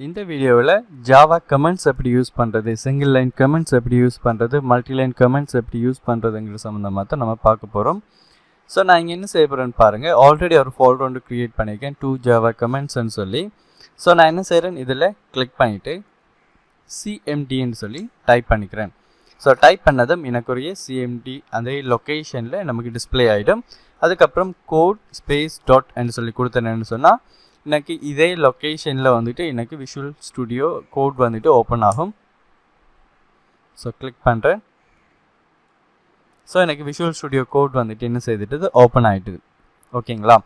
இந்த வீடியோவில் Java comments எப்படி யூஸ் பண்ணுறது, சிங்கிள் லைன் கமெண்ட்ஸ் எப்படி யூஸ் பண்ணுறது, மல்டி லைன் கமெண்ட்ஸ் எப்படி யூஸ் பண்ணுறதுங்கிற சம்மந்தமாக தான் நம்ம பார்க்க போகிறோம். ஸோ நான் இங்கே என்ன செய்ய போகிறேன்னு பாருங்கள். ஆல்ரெடி ஒரு ஃபோல்டர் ஒன்று க்ரியேட் பண்ணியிருக்கேன், 2 ஜாவா கமெண்ட்ஸ்ன்னு சொல்லி. ஸோ நான் என்ன செய்கிறேன், இதில் கிளிக் பண்ணிவிட்டு சிஎம்டின்னு சொல்லி டைப் பண்ணிக்கிறேன். ஸோ டைப் பண்ணதும் எனக்குரிய சிஎம்டி அதே லொக்கேஷனில் நமக்கு டிஸ்பிளே ஆகிடும். அதுக்கப்புறம் கோட் ஸ்பேஸ் டாட் சொல்லி கொடுத்தேன்னு சொன்னால் எனக்கு இதே லொக்கேஷனில் வந்துட்டு எனக்கு விஷுவல் ஸ்டுடியோ கோட் வந்துட்டு ஓப்பன் ஆகும். ஸோ கிளிக் பண்ணுறேன். ஸோ எனக்கு விஷுவல் ஸ்டுடியோ கோட் வந்துட்டு என்ன செய்துட்டு ஓப்பன் ஆகிட்டுது. ஓகேங்களா?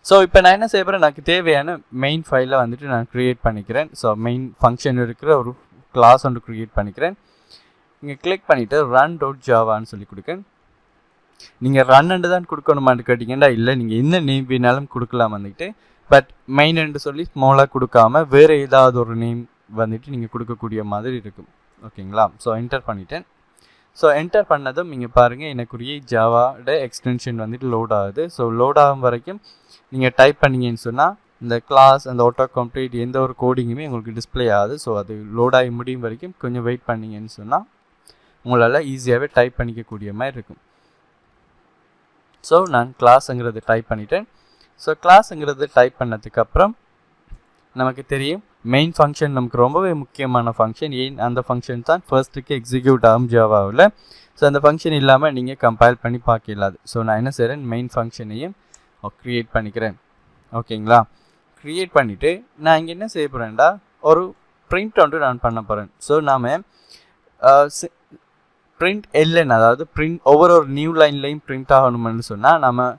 ஸோ இப்போ நான் என்ன செய்ய போகிறேன், எனக்கு தேவையான மெயின் ஃபைலை வந்துட்டு நான் க்ரியேட் பண்ணிக்கிறேன். ஸோ மெயின் ஃபங்க்ஷன் இருக்கிற ஒரு கிளாஸ் ஒன்று க்ரியேட் பண்ணிக்கிறேன். இங்கே கிளிக் பண்ணிவிட்டு run.javaன்னு சொல்லி கொடுக்கேன். நீங்கள் ரன்னு தான் கொடுக்கணுமான்னு கேட்டிங்கன்னா இல்லை, நீங்கள் என்ன நேம் வேணாலும் கொடுக்கலாம் வந்துட்டு. பட் மெயின் சொல்லி ஸ்மாலாக கொடுக்காம வேறு ஏதாவது ஒரு நேம் வந்துட்டு நீங்கள் கொடுக்கக்கூடிய மாதிரி இருக்கும். ஓகேங்களா? ஸோ என்டர் பண்ணிட்டேன். ஸோ என்டர் பண்ணதும் நீங்கள் பாருங்கள், எனக்குரிய ஜாவாவோட எக்ஸ்டென்ஷன் வந்துட்டு லோட் ஆகுது. ஸோ லோட் ஆகும் வரைக்கும் நீங்கள் டைப் பண்ணிங்கன்னு சொன்னால் இந்த கிளாஸ் அந்த ஆட்டோ கம்ப்ளீட் எந்த ஒரு கோடிங்குமே உங்களுக்கு டிஸ்பிளே ஆகுது. ஸோ அது லோட் ஆகி முடியும் வரைக்கும் கொஞ்சம் வெயிட் பண்ணிங்கன்னு சொன்னால் உங்களால் ஈஸியாகவே டைப் பண்ணிக்கக்கூடிய மாதிரி இருக்கும். ஸோ நான் கிளாஸுங்கிறது டைப் பண்ணிட்டேன். ஸோ கிளாஸுங்கிறது டைப் பண்ணதுக்கப்புறம் நமக்கு தெரியும் மெயின் ஃபங்க்ஷன் நமக்கு ரொம்பவே முக்கியமான ஃபங்க்ஷன். ஏன் அந்த ஃபங்க்ஷன் தான் ஃபர்ஸ்ட்டுக்கு எக்ஸிக்யூட் ஆகும் ஜாவாவில். ஸோ அந்த ஃபங்க்ஷன் இல்லாமல் நீங்கள் கம்பைல் பண்ணி பார்க்கலாது. ஸோ நான் என்ன செய்கிறேன், மெயின் ஃபங்க்ஷனையும் க்ரியேட் பண்ணிக்கிறேன். ஓகேங்களா? க்ரியேட் பண்ணிவிட்டு நான் இங்கே என்ன செய்ய போகிறேன்டா, ஒரு பிரிண்ட் ஒன்று நான் பண்ண போகிறேன். ஸோ நாம் பிரிண்ட் எல்என், அதாவது பிரிண்ட் ஒவ்வொரு நியூ லைன்லையும் பிரிண்ட் ஆகணும்னு சொன்னால் நம்ம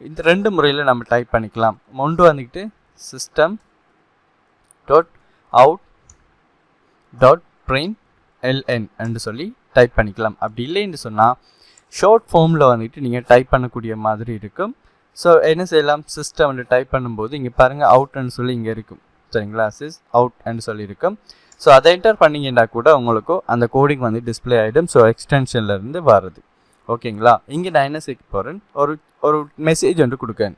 இந்த ரெண்டு முறையில் நம்ம டைப் பண்ணிக்கலாம். ஒன்று வந்துக்கிட்டு system dot out dot print ln என்று சொல்லி டைப் பண்ணிக்கலாம். அப்படி இல்லைன்னு சொன்னால் ஷார்ட் ஃபார்மில் வந்துட்டு நீங்கள் டைப் பண்ணக்கூடிய மாதிரி இருக்கும். ஸோ என்ன செய்யலாம், சிஸ்டம் வந்து டைப் பண்ணும்போது இங்கே பாருங்கள் அவுட்ன்னு சொல்லி இங்கே இருக்கும். சரிங்களா? சிஸ் அவுட்ன்னு சொல்லி இருக்கும். ஸோ அதை என்டர் பண்ணிங்கன்னா கூட உங்களுக்கும் அந்த கோடிங் வந்து டிஸ்பிளே ஆகிடும். ஸோ எக்ஸ்டென்ஷன்லேருந்து வருது. ஓகேங்களா? இங்கே நான் என்ன செய்ய போகிறேன், ஒரு மெசேஜ் வந்து கொடுக்கேன்.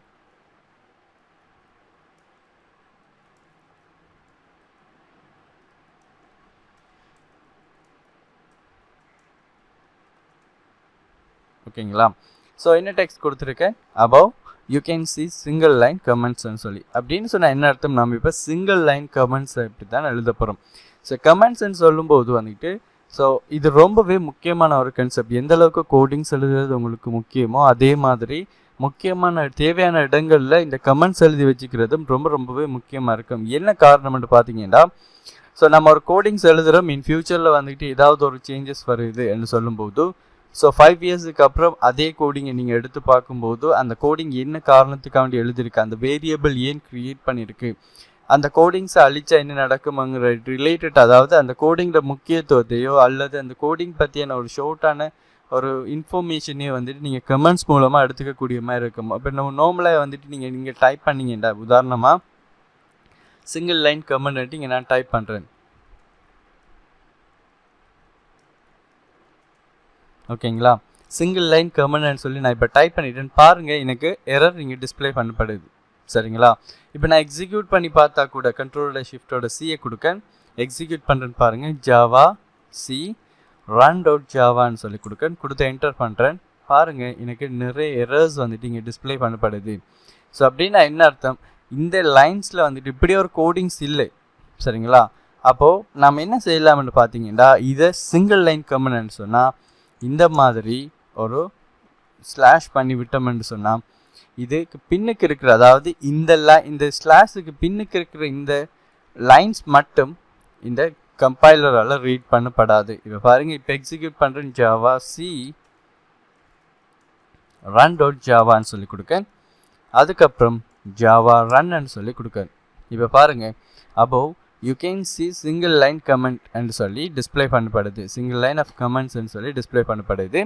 ஓகேங்களா? ஸோ என்ன டெக்ஸ்ட் கொடுத்துருக்கேன், above you can see single line commentsன்னு சொல்லி. அப்படின்னு சொன்னால் என்ன அர்த்தம், நம்ம இப்போ சிங்கிள் லைன் கமெண்ட்ஸ் அப்படி தான் எழுத போகிறோம். ஸோ கமெண்ட்ஸ்ன்னு சொல்லும்போது வந்துட்டு ஸோ இது ரொம்பவே முக்கியமான ஒரு கான்செப்ட். எந்த அளவுக்கு கோடிங்ஸ் எழுதுறது உங்களுக்கு முக்கியமோ அதே மாதிரி முக்கியமான தேவையான இடங்களில் இந்த கமெண்ட்ஸ் எழுதி வச்சுக்கிறதும் ரொம்பவே முக்கியமாக இருக்கும். என்ன காரணம்னு பார்த்தீங்கன்னா, ஸோ நம்ம ஒரு கோடிங்ஸ் எழுதுகிறோம், இன் ஃபியூச்சரில் வந்துட்டு ஏதாவது ஒரு சேஞ்சஸ் வருது என்று சொல்லும்போது ஸோ 5 இயர்ஸுக்கு அப்புறம் அதே கோடிங்கை நீங்கள் எடுத்து பார்க்கும்போது அந்த கோடிங் என்ன காரணத்துக்காண்டி எழுதியிருக்கு, அந்த வேரியபிள் ஏன் க்ரியேட் பண்ணியிருக்கு, அந்த கோடிங்ஸை அழிச்சா என்ன நடக்குமாங்கிற ரிலேட்டட், அதாவது அந்த கோடிங்கில் முக்கியத்துவத்தையோ அல்லது அந்த கோடிங் பற்றியான ஒரு ஷார்ட்டான ஒரு இன்ஃபர்மேஷனையோ வந்துட்டு நீங்கள் கமெண்ட்ஸ் மூலமாக எடுத்துக்கக்கூடிய மாதிரி இருக்கும். அப்போ நம்ம நார்மலாக வந்துட்டு நீங்கள் டைப் பண்ணிங்கடா, உதாரணமாக சிங்கிள் லைன் கமெண்ட் இங்கே நான் டைப் பண்ணுறேன். ஓகேங்களா? சிங்கிள் லைன் கமெண்ட்னு சொல்லி நான் இப்போ டைப் பண்ணிட்டேன்னு பாருங்கள், எனக்கு எரர் இங்கே டிஸ்பிளே பண்ணப்படுது. சரிங்களா? இப்போ நான் எக்ஸிக்யூட் பண்ணி பார்த்தா கூட கண்ட்ரோலோட ஷிஃப்டோட சியை கொடுக்கேன், எக்ஸிக்யூட் பண்ணுறேன்னு பாருங்கள், ஜாவா சி run.javaன்னு சொல்லி கொடுத்து என்டர் பண்ணுறேன். பாருங்கள், எனக்கு நிறைய எரர்ஸ் வந்துட்டு இங்கே டிஸ்பிளே பண்ணப்படுது. ஸோ அப்படின்னா என்ன அர்த்தம், இந்த லைன்ஸில் வந்துட்டு இப்படி ஒரு கோடிங்ஸ் இல்லை. சரிங்களா? அப்போது நம்ம என்ன செய்யலாம்னு பார்த்தீங்கன்னா, இதை சிங்கிள் லைன் கமெண்ட்னு சொன்னால் இந்த மாதிரி ஒரு ஸ்லாஷ் பண்ணி விட்டோம்னு சொன்னால் இதுக்கு பின்னுக்கு இருக்கிற, அதாவது இந்த ஸ்லாஷுக்கு பின்னுக்கு இருக்கிற இந்த லைன்ஸ் மட்டும் இந்த கம்பைலரால் ரீட் பண்ணப்படாது. இப்போ பாருங்கள், இப்போ எக்ஸிக்யூட் பண்ணுறேன், ஜாவா சி run.javaன்னு சொல்லி கொடுக்கேன். அதுக்கப்புறம் ஜாவா ரன்னு சொல்லி கொடுக்கேன். இப்போ பாருங்கள், above you can see single line comment என்று சொல்லி டிஸ்பிளே பண்ணப்படுது. சிங்கிள் லைன் ஆஃப் கமெண்ட்ஸ்ன்னு சொல்லி டிஸ்பிளே பண்ணப்படுது.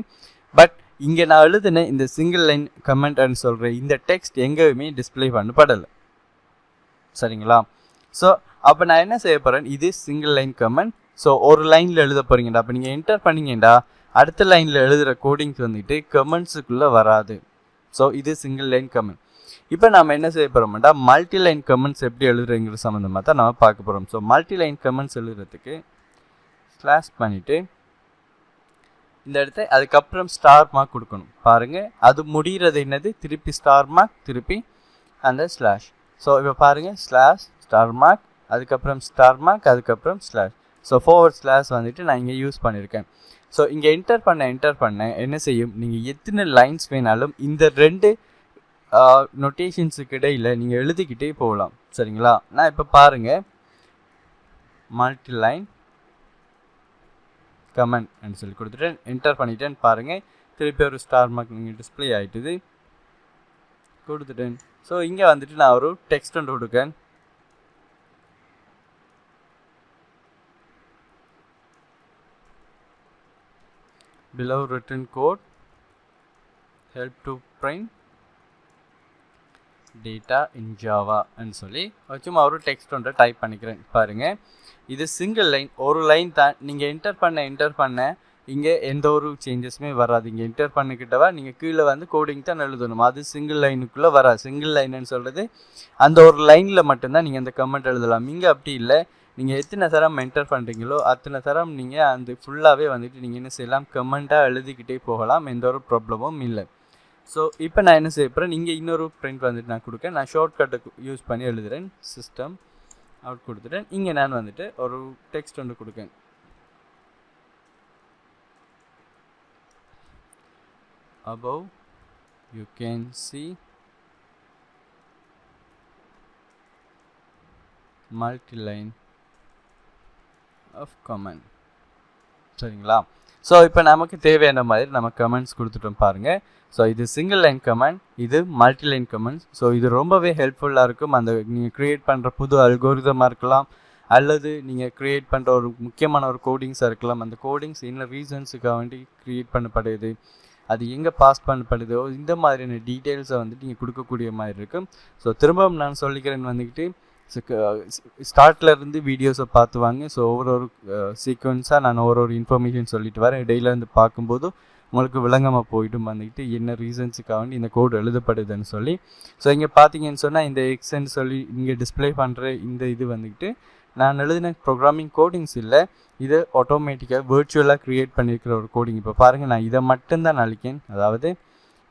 பட் இங்கே நான் எழுதுன இந்த சிங்கிள் லைன் கமெண்ட்னு சொல்கிற இந்த டெக்ஸ்ட் எங்கேயுமே டிஸ்பிளே பண்ணப்படலை. சரிங்களா? ஸோ அப்போ நான் என்ன செய்ய போகிறேன், இது சிங்கிள் லைன் கமெண்ட். ஸோ ஒரு லைனில் எழுத போகிறீங்கடா, அப்போ நீங்கள் என்டர் பண்ணிங்கடா அடுத்த லைனில் எழுதுகிற கோடிங்ஸ் வந்துட்டு கமெண்ட்ஸுக்குள்ளே வராது. ஸோ இது சிங்கிள் லைன் கமெண்ட். இப்போ நம்ம என்ன செய்ய போகிறோம்னா மல்டி லைன் கமெண்ட்ஸ் எப்படி எழுதுறங்கிற சம்மந்தமாக தான் நம்ம பார்க்க போகிறோம். ஸோ மல்டி லைன் கமெண்ட்ஸ் எழுதுறதுக்கு ஸ்லாஷ் பண்ணிவிட்டு இந்த இடத்த அதுக்கப்புறம் ஸ்டார் மார்க் கொடுக்கணும். பாருங்கள், அது முடிகிறது என்னது, திருப்பி ஸ்டார் மார்க், திருப்பி அந்த ஸ்லாஷ். ஸோ இப்போ பாருங்கள், ஸ்லாஷ் ஸ்டார் மார்க், அதுக்கப்புறம் ஸ்டார் மார்க், அதுக்கப்புறம் ஸ்லாஷ். ஸோ ஃபார்வர்ட் ஸ்லாஷ் வந்துட்டு நான் இங்கே யூஸ் பண்ணியிருக்கேன். ஸோ இங்கே என்டர் பண்ண என்ன செய்யும், நீங்கள் எத்தனை லைன்ஸ் வேணாலும் இந்த ரெண்டு நோட்டேஷன்ஸுக்கு இடையில் நீங்கள் எழுதிக்கிட்டே போகலாம். சரிங்களா? நான் இப்போ பாருங்கள், மல்டி லைன் கமெண்ட் சொல்லி கொடுத்துட்டேன், என்டர் பண்ணிட்டேன். பாருங்கள், திருப்பி ஒரு ஸ்டார் மார்க் நீங்கள் டிஸ்பிளே ஆகிட்டுது, கொடுத்துட்டேன். ஸோ இங்கே வந்துட்டு நான் ஒரு டெக்ஸ்ட் ஒன்று கொடுக்கேன். below written code help to print data in Java ன்னு சொல்லி சும்மா ஒரு டெக்ஸ்ட் ஒன்றை டைப் பண்ணிக்கிறேன். பாருங்கள், இது சிங்கிள் லைன், ஒரு லைன் தான். நீங்கள் என்டர் பண்ண இங்கே எந்த ஒரு சேஞ்சஸுமே வராது. இங்கே என்டர் பண்ணிக்கிட்டவா நீங்கள் கீழே வந்து கோடிங் தான் எழுதணும். அது சிங்கிள் லைனுக்குள்ளே வராது. சிங்கிள் லைன்னு சொல்கிறது அந்த ஒரு லைனில் மட்டும்தான் நீங்கள் அந்த கமெண்ட் எழுதலாம். இங்கே அப்படி இல்லை, நீங்கள் எத்தனை தரம் என்டர் பண்ணுறீங்களோ அத்தனை தரம் நீங்கள் அந்த ஃபுல்லாகவே வந்துட்டு நீங்கள் என்ன செய்யலாம், கமெண்ட்டாக எழுதிக்கிட்டே போகலாம், எந்த ஒரு ப்ராப்ளமும் இல்லை. ஸோ இப்போ நான் என்ன செய்ய போகிறேன், இங்கே இன்னொரு பிரிண்ட் வந்துட்டு நான் கொடுக்கேன். நான் ஷார்ட்கட்டை யூஸ் பண்ணி எழுதுகிறேன். சிஸ்டம் அவுட் கொடுத்துட்டேன். இங்கே நான் வந்துட்டு ஒரு டெக்ஸ்ட் ஒன்று கொடுக்கேன். above you can see multi-line of comment. சரிங்களா? ஸோ இப்போ நமக்கு தேவையான மாதிரி நம்ம கமெண்ட்ஸ் கொடுத்துட்டோம். பாருங்கள், ஸோ இது சிங்கிள் லைன் கமெண்ட், இது மல்டி லைன் கமெண்ட்ஸ். ஸோ இது ரொம்பவே ஹெல்ப்ஃபுல்லாக இருக்கும். அந்த நீங்கள் க்ரியேட் பண்ணுற புது அல்கோரிதமாக இருக்கலாம், அல்லது நீங்கள் க்ரியேட் பண்ணுற ஒரு முக்கியமான ஒரு கோடிங்ஸாக இருக்கலாம். அந்த கோடிங்ஸ் என்ன ரீசன்ஸுக்காக வேண்டி க்ரியேட் பண்ணப்படுது, அது எங்கே பாஸ் பண்ணப்படுதோ இந்த மாதிரியான டீட்டெயில்ஸை வந்துட்டு நீங்கள் கொடுக்கக்கூடிய மாதிரி இருக்கும். ஸோ திரும்பவும் நான் சொல்லிக்கிறேன் வந்துக்கிட்டு ஸ்டார்ட்லேருந்து வீடியோஸை பார்த்து வாங்க. ஸோ ஒவ்வொரு சீக்வன்ஸாக நான் ஒரு இன்ஃபர்மேஷன் சொல்லிட்டு வரேன். இடையில இருந்து பார்க்கும்போது உங்களுக்கு விளங்காமல் போய்ட்டும் வந்துக்கிட்டு என்ன ரீசன்ஸுக்காக வேண்டி இந்த கோடு எழுதப்படுதுன்னு சொல்லி. ஸோ இங்கே பார்த்தீங்கன்னு சொன்னால் இந்த எக்ஸ்ன்னு சொல்லி இங்கே டிஸ்பிளே பண்ணுற இந்த இது வந்துக்கிட்டு நான் எழுதின ப்ரோக்ராமிங் கோடிங்ஸ் இல்லை, இது ஆட்டோமேட்டிக்காக வேர்ச்சுவலாக க்ரியேட் பண்ணியிருக்கிற ஒரு கோடிங். இப்போ பாருங்கள், நான் இதை மட்டும்தான் அழிக்கேன், அதாவது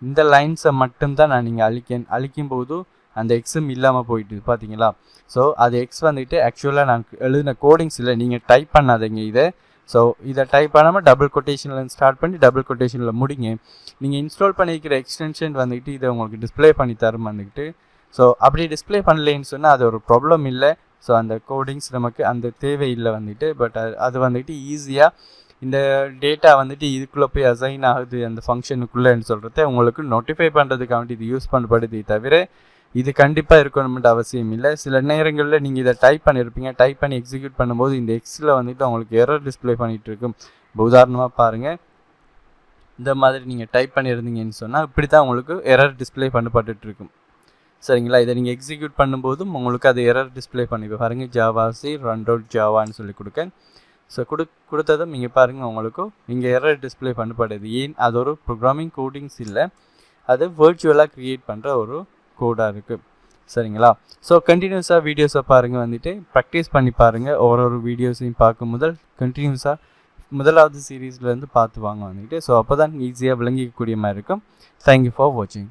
இந்த லைன்ஸை மட்டும்தான் நான் நீங்கள் அழிக்கும்போது அந்த எக்ஸும் இல்லாமல் போயிட்டு பார்த்தீங்களா. ஸோ அது எக்ஸ் வந்துட்டு ஆக்சுவலாக நான் எழுதின கோடிங்ஸ் இல்லை, நீங்கள் டைப் பண்ணாதீங்க இதை. ஸோ இதை டைப் பண்ணாமல் டபுள் கொட்டேஷனில் ஸ்டார்ட் பண்ணி டபுள் கொட்டேஷனில் முடிங்க. நீங்கள் இன்ஸ்டால் பண்ணியிருக்கிற எக்ஸ்டென்ஷன் வந்துக்கிட்டு இதை உங்களுக்கு டிஸ்பிளே பண்ணி தரும் வந்துக்கிட்டு. ஸோ அப்படி டிஸ்பிளே பண்ணலைன்னு சொன்னால் அது ஒரு ப்ராப்ளம் இல்லை. ஸோ அந்த கோடிங்ஸ் நமக்கு அந்த தேவையில்லை வந்துட்டு. பட் அது வந்துட்டு ஈஸியாக இந்த டேட்டா வந்துட்டு இதுக்குள்ளே போய் அசைன் ஆகுது அந்த ஃபங்க்ஷனுக்குள்ளேன்னு சொல்கிறத உங்களுக்கு நோட்டிஃபை பண்ணுறதுக்காக இது யூஸ் பண்ணப்படுது. தவிர இது கண்டிப்பாக இருக்கணும்னு அவசியம் இல்லை. சில நேரங்களில் நீங்கள் இதை டைப் பண்ணியிருப்பீங்க, டைப் பண்ணி எக்ஸிக்யூட் பண்ணும்போது இந்த எக்ஸில் வந்துட்டு உங்களுக்கு எரர் டிஸ்பிளே பண்ணிகிட்டு இருக்கும். இப்போ உதாரணமாக பாருங்கள், இந்த மாதிரி நீங்கள் டைப் பண்ணியிருந்தீங்கன்னு சொன்னால் இப்படி தான் உங்களுக்கு எரர் டிஸ்பிளே பண்ணப்பட்டுருக்கும். சரிங்களா? இதை நீங்கள் எக்ஸிக்யூட் பண்ணும்போதும் உங்களுக்கு அது எரர் டிஸ்பிளே பண்ணி பாருங்கள். ஜாவாசி ரன் அவுட் ஜாவான்னு சொல்லி கொடுக்கேன். ஸோ கொடுத்ததும் நீங்கள் பாருங்கள், உங்களுக்கு இங்கே எரர் டிஸ்பிளே பண்ணப்படுது. ஏன், அது ஒரு ப்ரோக்ராமிங் கோடிங்ஸ் இல்லை, அது வேர்ச்சுவலாக க்ரியேட் பண்ணுற ஒரு கோடாக இருக்குது. சரிங்களா? ஸோ கண்டினியூஸாக வீடியோஸை பாருங்கள், வந்துட்டு ப்ராக்டிஸ் பண்ணி பாருங்கள். ஒவ்வொரு வீடியோஸையும் பார்க்கும் கண்டினியூஸாக முதலாவது சீரீஸ்லேருந்து பார்த்து வாங்க வந்துட்டு. ஸோ அப்போ தான் ஈஸியாக விளங்கிக்கக்கூடிய மாதிரி இருக்கும். தேங்க்யூ ஃபார் வாட்சிங்.